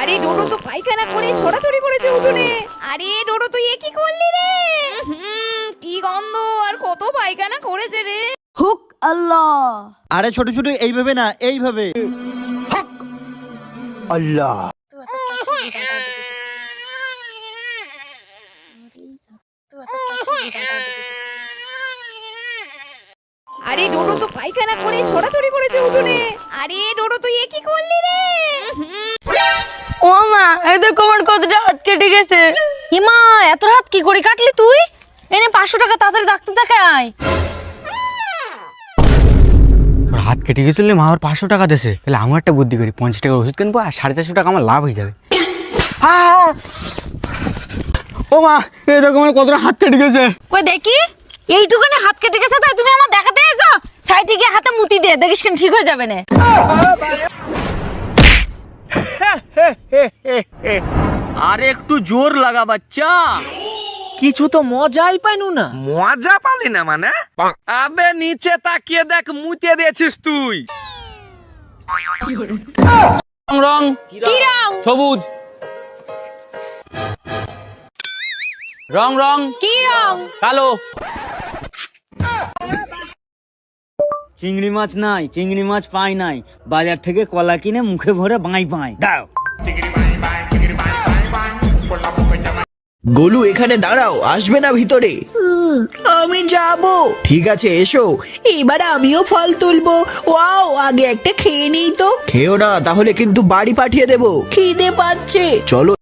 আরে ডোডো তো পায়খানা করে ছড়াছড়ি করেছে উঠোনে। আরে ডোডো তুই এ কি করলি রে? কি গন্ধ, আর কত পায়খানা করেছে রে। হুক আল্লাহ। আরে ছোট ছোট এইভাবে না, এইভাবে। আল্লাহ। আরে ডোডো তো পায়খানা করে ছড়াছড়ি করেছে উঠোনে। আরে ডোডো তুই এ কি করলি রে? ও মা, এই দেখো আমার কতটা হাত কেটে গেছে। হিমা, এত হাত কি করে কাটলি তুই? এনে 500 টাকা তাড়াতাড়ি ডাক্তার দেখাই। তোর হাত কেটে গেছিল, মা আমার 500 টাকা দেছে। তাহলে আমি একটা বুদ্ধি করি, 50 টাকার ওষুধ কিনবো আর 450 টাকা আমার লাভ হয়ে যাবে। ও মা, এই দেখো আমার কতটা হাত কেটে গেছে। কই দেখি, এইটুকুনি হাত কেটে গেছে তাই তুমি আমার দেখাতে এসো? সাইডে গিয়ে হাতে মুতি দে, দেখিস কেন ঠিক হয়ে যাবে না। আর একটু জোর লাগা বাচ্চা, কিছু তো মজাই পাইনু না। মজা পালি না মানে? আবে নিচে তাকিয়ে দেখ, মুতে দিয়েছিস তুই। রং কি রং? সবুজ। রং রং কি রং? কালো। চিংড়ি মাছ নাই, চিংড়ি মাছ পাই নাই, বাজার থেকে কলা কিনে মুখে ভরে বাঁই বাঁই দাও। গোলু এখানে দাঁড়াও, আসবে না ভিতরে? আমি যাব। ঠিক আছে এসো। এবার আমিও ফল তুলবো। ওয়াও, আগে একটা খেয়ে নেই তো। খেও না, তাহলে কিন্তু বাড়ি পাঠিয়ে দেবো। খিদে পাচ্ছে। চলো